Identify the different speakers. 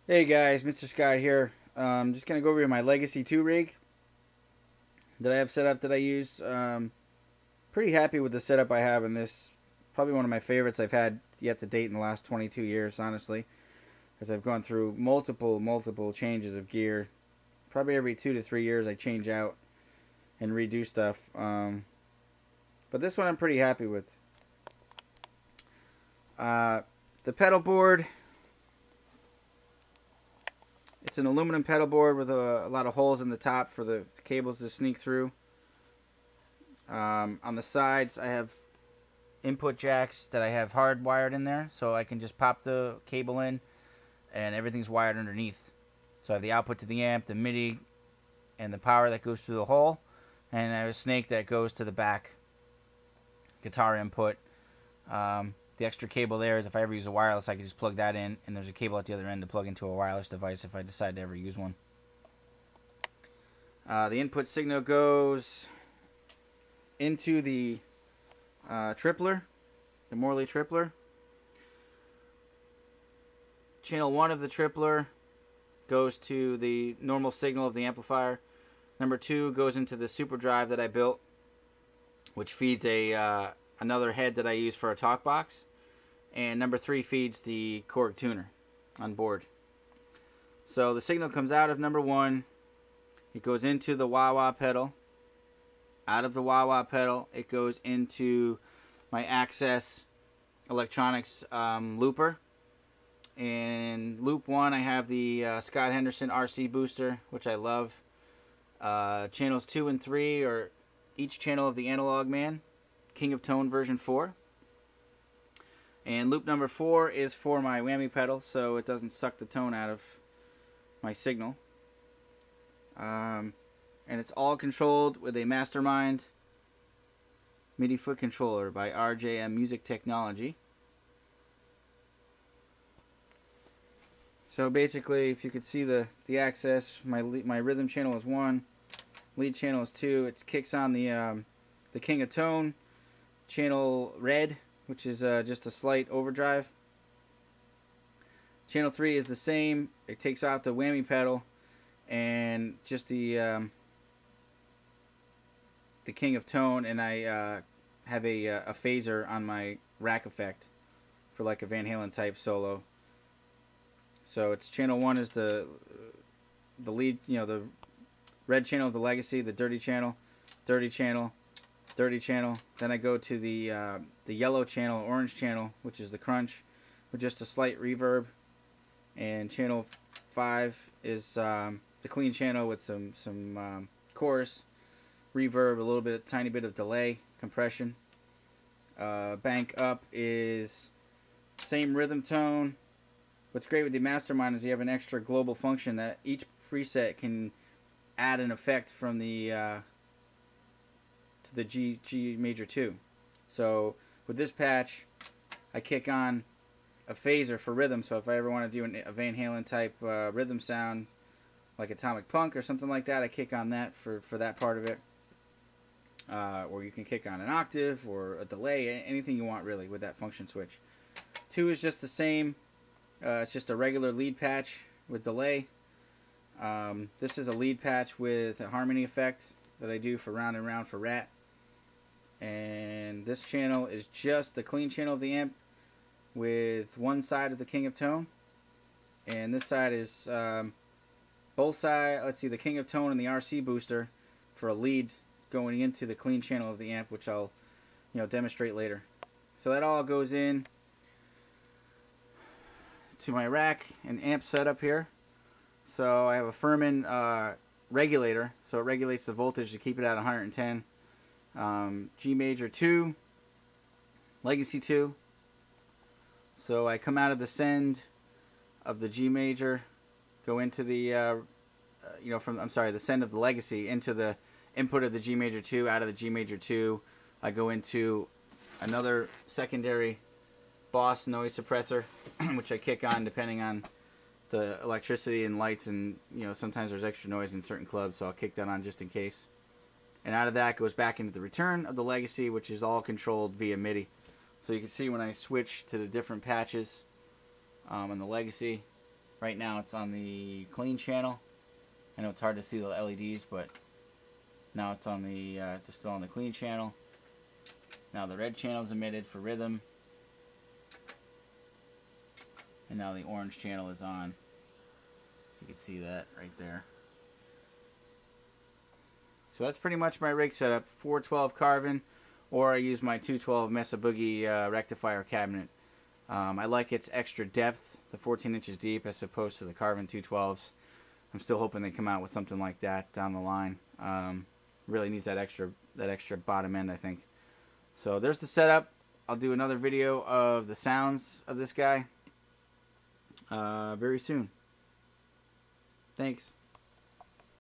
Speaker 1: Hey guys, Mr. Scott here. Just gonna go over my Legacy 2 rig that I have set up that I use. Pretty happy with the setup I have in this. Probably one of my favorites I've had yet to date in the last 22 years, honestly, as I've gone through multiple changes of gear. Probably every 2 to 3 years I change out and redo stuff. But this one I'm pretty happy with. Uh, the pedal board. It's an aluminum pedal board with a lot of holes in the top for the cables to sneak through. On the sides, I have input jacks that I have hardwired in there, so I can just pop the cable in, and everything's wired underneath. So I have the output to the amp, the MIDI, and the power that goes through the hole, and I have a snake that goes to the back guitar input. The extra cable there is if I ever use a wireless, I can just plug that in, and there's a cable at the other end to plug into a wireless device if I decide to ever use one. The input signal goes into the tripler, the Morley tripler. Channel 1 of the tripler goes to the normal signal of the amplifier. Number 2 goes into the super drive that I built, which feeds another head that I use for a talk box. And number 3 feeds the Korg tuner on board. So the signal comes out of number 1. It goes into the wah-wah pedal. Out of the wah-wah pedal, it goes into my Access Electronics looper. In loop 1, I have the Scott Henderson RC booster, which I love. Channels 2 and 3 are each channel of the Analog Man, King of Tone version 4. And loop number 4 is for my whammy pedal, so it doesn't suck the tone out of my signal. And it's all controlled with a Mastermind MIDI foot controller by RJM Music Technology. So basically, if you could see the access, my rhythm channel is 1, lead channel is 2. It kicks on the King of Tone channel red, which is just a slight overdrive. Channel 3 is the same. It takes off the whammy pedal and just the King of Tone, and I have a phaser on my rack effect for like a Van Halen type solo. So it's channel 1 is the lead, the red channel of the Legacy, the dirty channel, dirty channel, dirty channel. Then I go to the yellow channel, orange channel, which is the crunch, with just a slight reverb. And channel 5 is the clean channel with some chorus, reverb, a little bit, tiny bit of delay, compression. Bank up is same rhythm tone. What's great with the Mastermind is you have an extra global function that each preset can add an effect from the to the G major 2. So with this patch, I kick on a phaser for rhythm. So if I ever want to do a Van Halen type rhythm sound, like Atomic Punk or something like that, I kick on that for that part of it. Or you can kick on an octave or a delay, anything you want really with that function switch. 2 is just the same. It's just a regular lead patch with delay. This is a lead patch with a harmony effect that I do for Round and Round for Rat. And this channel is just the clean channel of the amp with one side of the King of Tone. And this side is both sides. Let's see, the King of Tone and the RC booster for a lead going into the clean channel of the amp, which I'll demonstrate later. So that all goes in to my rack and amp setup here. So I have a Furman regulator, so it regulates the voltage to keep it at 110. G major 2, Legacy 2. So I come out of the send of the G major, go into the the send of the Legacy into the input of the G major 2. Out of the G major 2, I go into another secondary Boss noise suppressor, which I kick on depending on the electricity and lights, and sometimes there's extra noise in certain clubs, so I'll kick that on just in case. And out of that goes back into the return of the Legacy, which is all controlled via MIDI. So you can see when I switch to the different patches on the Legacy, Right now it's on the clean channel. I know it's hard to see the LEDs, but now it's on the it's still on the clean channel. Now the red channel is emitted for rhythm, and now the orange channel is on. You can see that right there. So that's pretty much my rig setup. 412 Carvin, or I use my 212 Mesa Boogie rectifier cabinet. I like its extra depth, the 14 inches deep, as opposed to the Carvin 212s. I'm still hoping they come out with something like that down the line. Really needs that extra bottom end, I think. So there's the setup. I'll do another video of the sounds of this guy very soon. Thanks.